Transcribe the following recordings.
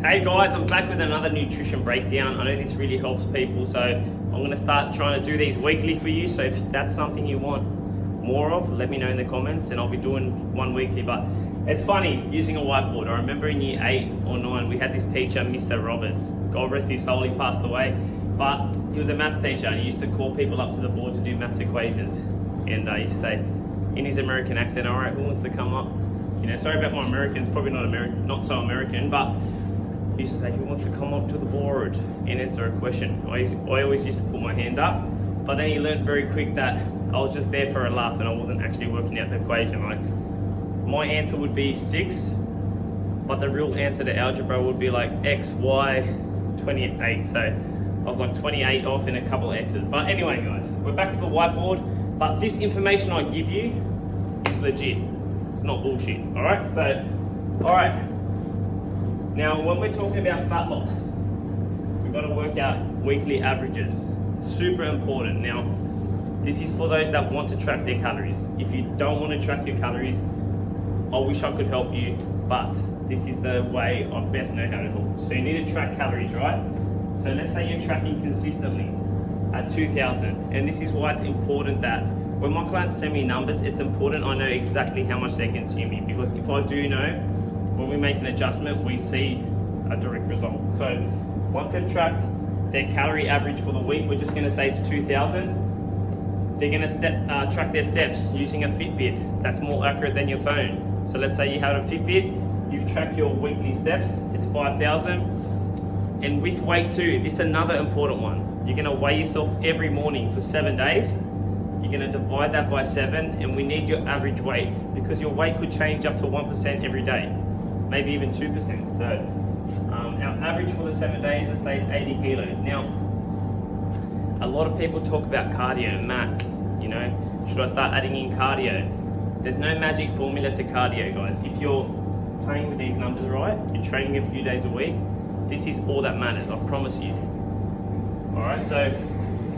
Hey guys, I'm back with another nutrition breakdown. I know this really helps people, so I'm going to start trying to do these weekly for you. So if that's something you want more of, let me know in the comments and I'll be doing one weekly. But it's funny using a whiteboard. I remember in year 8 or 9 we had this teacher, Mr. Roberts. God rest his soul, he passed away. But he was a maths teacher and he used to call people up to the board to do maths equations. And he used to say in his American accent, all right, who wants to come up? You know, sorry about my Americans, probably not so American, but he used to say, who wants to come up to the board and answer a question? I always used to put my hand up, but then he learned very quick that I was just there for a laugh and I wasn't actually working out the equation. Like, my answer would be 6, but the real answer to algebra would be like x, y, 28. So I was like 28 off in a couple of x's. But anyway, guys, we're back to the whiteboard, but this information I give you is legit. It's not bullshit, all right? So, all right. Now, when we're talking about fat loss, we've got to work out weekly averages. It's super important. Now, this is for those that want to track their calories. If you don't want to track your calories, I wish I could help you, but this is the way I best know how to help. So you need to track calories, right? So let's say you're tracking consistently at 2,000, and this is why it's important that when my clients send me numbers, it's important I know exactly how much they're consuming, because if I do know, when we make an adjustment, we see a direct result. So once they've tracked their calorie average for the week, we're just gonna say it's 2,000. They're gonna track their steps using a Fitbit. That's more accurate than your phone. So let's say you have a Fitbit, you've tracked your weekly steps, it's 5,000. And with weight too, this is another important one. You're gonna weigh yourself every morning for 7 days. You're gonna divide that by 7, and we need your average weight, because your weight could change up to 1% every day, maybe even 2%. So our average for the 7 days, let's say it's 80 kilos. Now, a lot of people talk about cardio and MAC, you know, should I start adding in cardio? There's no magic formula to cardio, guys. If you're playing with these numbers right, you're training a few days a week, this is all that matters, I promise you. All right, so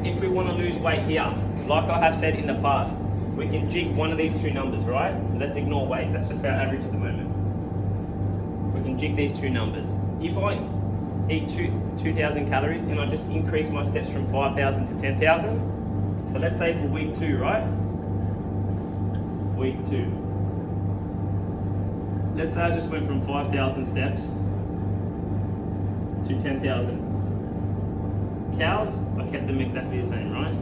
if we want to lose weight here, like I have said in the past, we can jig one of these two numbers, right? Let's ignore weight, that's just our average at the moment. We can jig these two numbers. If I eat 2,000 calories and I just increase my steps from 5,000 to 10,000, so let's say for week 2, right? Week 2. Let's say I just went from 5,000 steps to 10,000. Cows, I kept them exactly the same, right?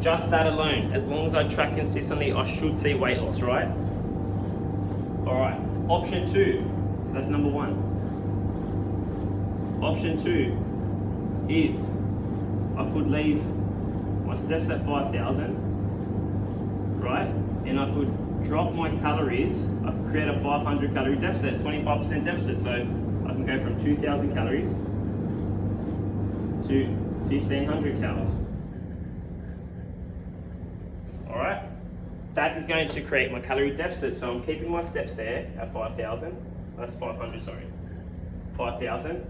Just that alone, as long as I track consistently, I should see weight loss, right? All right, option 2, so that's number 1. Option 2 is I could leave my steps at 5,000, right? And I could drop my calories, I could create a 500 calorie deficit, 25% deficit. So I can go from 2,000 calories to 1,500 calories. All right, that is going to create my calorie deficit. So I'm keeping my steps there at 5,000. That's 500, sorry, 5,000.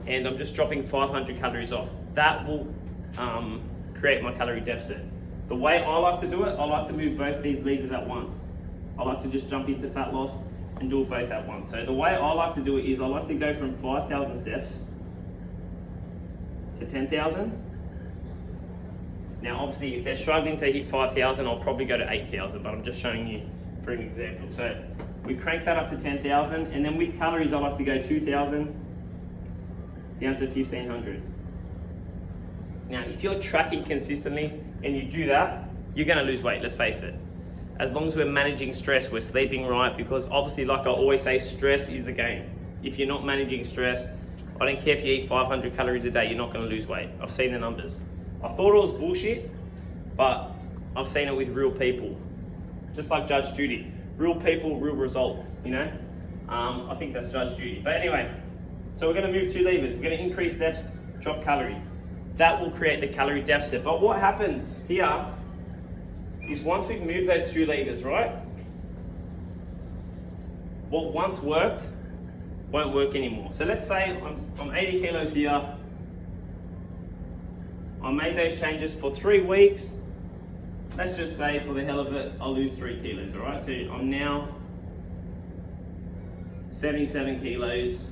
And I'm just dropping 500 calories off. That will create my calorie deficit. The way I like to do it, I like to move both these levers at once. I like to just jump into fat loss and do it both at once. So the way I like to do it is I like to go from 5,000 steps to 10,000. Now obviously if they're struggling to hit 5,000, I'll probably go to 8,000, but I'm just showing you for an example. So we crank that up to 10,000, and then with calories I like to go 2,000 down to 1,500. Now if you're tracking consistently and you do that, you're gonna lose weight, let's face it. As long as we're managing stress, we're sleeping right, because obviously, like I always say, stress is the game. If you're not managing stress, I don't care if you eat 500 calories a day, you're not gonna lose weight. I've seen the numbers. I thought it was bullshit, but I've seen it with real people. Just like Judge Judy. Real people, real results, you know? I think that's Judge Judy. But anyway, so we're gonna move 2 levers. We're gonna increase steps, drop calories. That will create the calorie deficit. But what happens here is once we've moved those 2 levers, right? What once worked won't work anymore. So let's say I'm 80 kilos here. I made those changes for 3 weeks. let's just say for the hell of it, I'll lose 3 kilos, all right? So I'm now 77 kilos.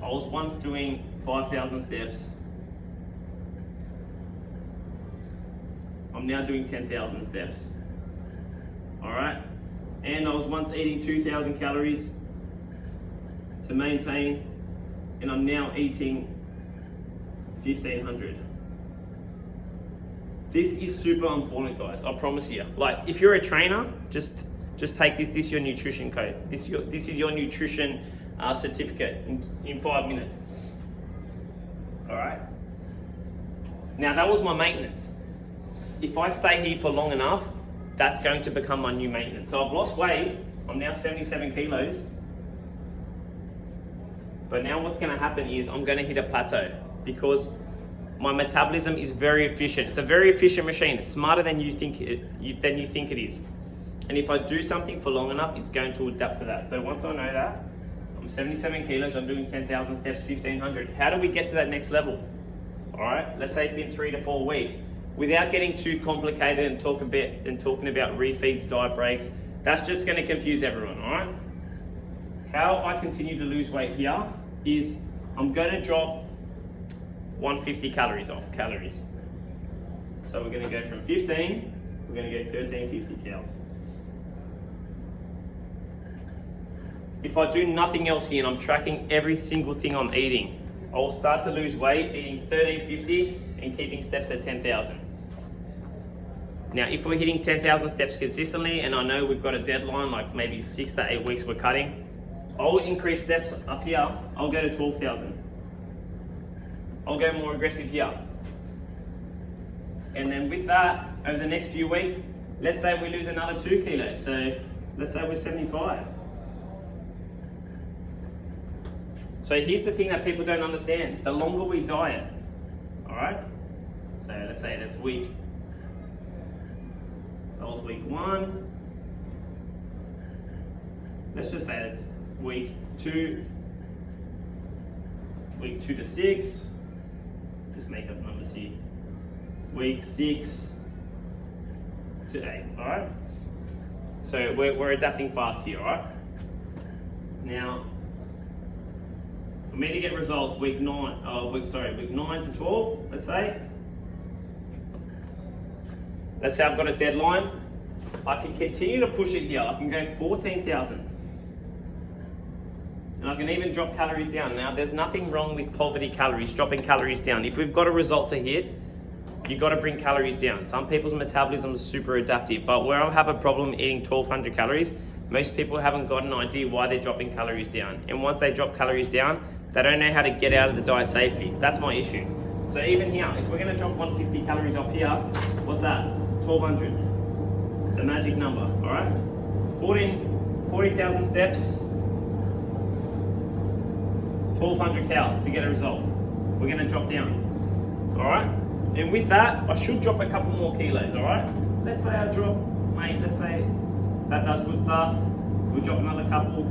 I was once doing 5,000 steps. I'm now doing 10,000 steps. All right? And I was once eating 2,000 calories to maintain, and I'm now eating 1,500. This is super important, guys. I promise you. Like, if you're a trainer, just take this. This is your nutrition code. This is your nutrition certificate in 5 minutes. All right. Now that was my maintenance. If I stay here for long enough, that's going to become my new maintenance. So I've lost weight. I'm now 77 kilos. But now what's going to happen is I'm going to hit a plateau because my metabolism is very efficient. It's a very efficient machine. It's smarter than you think it is. And if I do something for long enough, it's going to adapt to that. So once I know that, I'm 77 kilos, I'm doing 10,000 steps, 1,500. How do we get to that next level? All right, let's say it's been 3 to 4 weeks. Without getting too complicated and talking about refeeds, diet breaks, that's just going to confuse everyone, all right? How I continue to lose weight here is I'm going to drop 150 calories off, So we're going to go from 15, we're going to go 1350 calories. If I do nothing else here and I'm tracking every single thing I'm eating, I will start to lose weight eating 1350 and keeping steps at 10,000. Now, if we're hitting 10,000 steps consistently, and I know we've got a deadline, like maybe 6 to 8 weeks we're cutting, I'll increase steps up here. I'll go to 12,000. I'll go more aggressive here. And then with that, over the next few weeks, let's say we lose another 2 kilos. So let's say we're 75. So here's the thing that people don't understand. The longer we diet, all right? So let's say that's week. That was week 1. Let's just say that's week 2. Week 2 to 6. Just make up numbers here. Week 6 to 8, all right? So we're adapting fast here, all right? Now, for me to get results, week 9 to 12, let's say I've got a deadline. I can continue to push it here. I can go 14,000. And I can even drop calories down. Now, there's nothing wrong with poverty calories, dropping calories down. If we've got a result to hit, you got to bring calories down. Some people's metabolism is super adaptive, but where I have a problem eating 1,200 calories, most people haven't got an idea why they're dropping calories down. And once they drop calories down, they don't know how to get out of the diet safely. That's my issue. So even here, if we're going to drop 150 calories off here, what's that? 1,200. The magic number, all right? 40,000 steps, 1,200 calories to get a result. We're going to drop down, all right? And with that, I should drop a couple more kilos, all right? Let's say I drop, let's say that does good stuff. We'll drop another couple.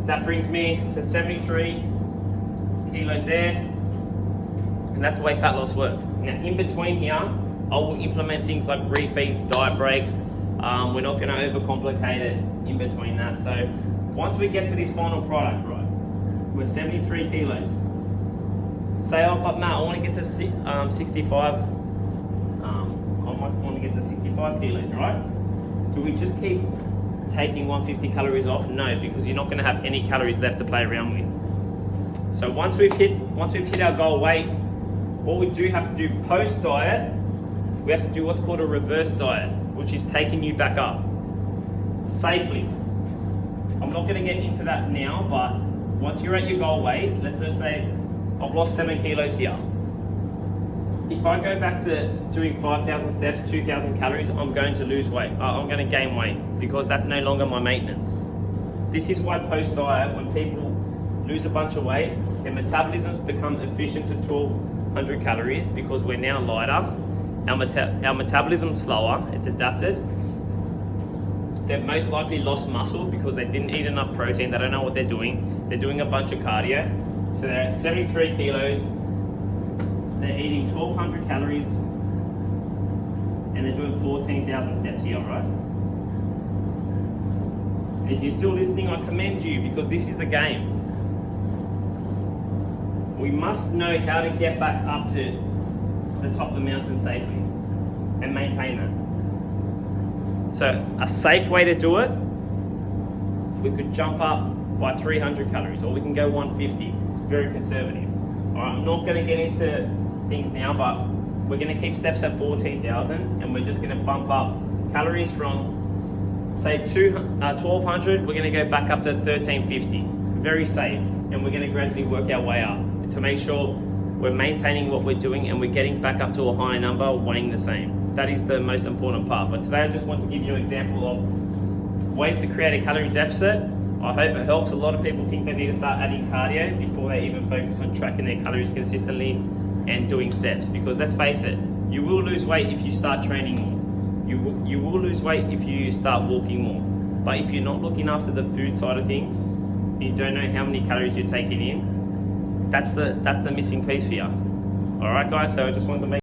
That brings me to 73 kilos there. And that's the way fat loss works. Now, in between here, I will implement things like refeeds, diet breaks. We're not going to overcomplicate it in between that. So once we get to this final product, right, we're 73 kilos. Say, oh, but Matt, I want to get to 65. I might want to get to 65 kilos, right? Do we just keep taking 150 calories off? No, because you're not going to have any calories left to play around with. So once we've hit our goal weight, what we do have to do post diet, we have to do what's called a reverse diet, which is taking you back up safely. I'm not going to get into that now, but once you're at your goal weight, let's just say I've lost 7 kilos here. If I go back to doing 5,000 steps, 2,000 calories, I'm going to lose weight. I'm going to gain weight because that's no longer my maintenance. This is why post-diet, when people lose a bunch of weight, their metabolisms become efficient to 1,200 calories because we're now lighter. Our metabolism's slower, it's adapted. They've most likely lost muscle because they didn't eat enough protein, they don't know what they're doing. They're doing a bunch of cardio. So they're at 73 kilos. They're eating 1,200 calories and they're doing 14,000 steps here, right? If you're still listening, I commend you because this is the game. We must know how to get back up to the top of the mountain safely and maintain that. So a safe way to do it, we could jump up by 300 calories or we can go 150, very conservative. All right, I'm not going to get into things now, but we're going to keep steps at 14,000 and we're just going to bump up calories from say 1200, we're going to go back up to 1350, very safe, and we're going to gradually work our way up to make sure we're maintaining what we're doing and we're getting back up to a higher number, weighing the same. That is the most important part. But today I just want to give you an example of ways to create a calorie deficit. I hope it helps. A lot of people think they need to start adding cardio before they even focus on tracking their calories consistently and doing steps, because let's face it, you will lose weight if you start training more. You will lose weight if you start walking more. But if you're not looking after the food side of things, you don't know how many calories you're taking in, that's the missing piece for you. All right, guys, so I just wanted to make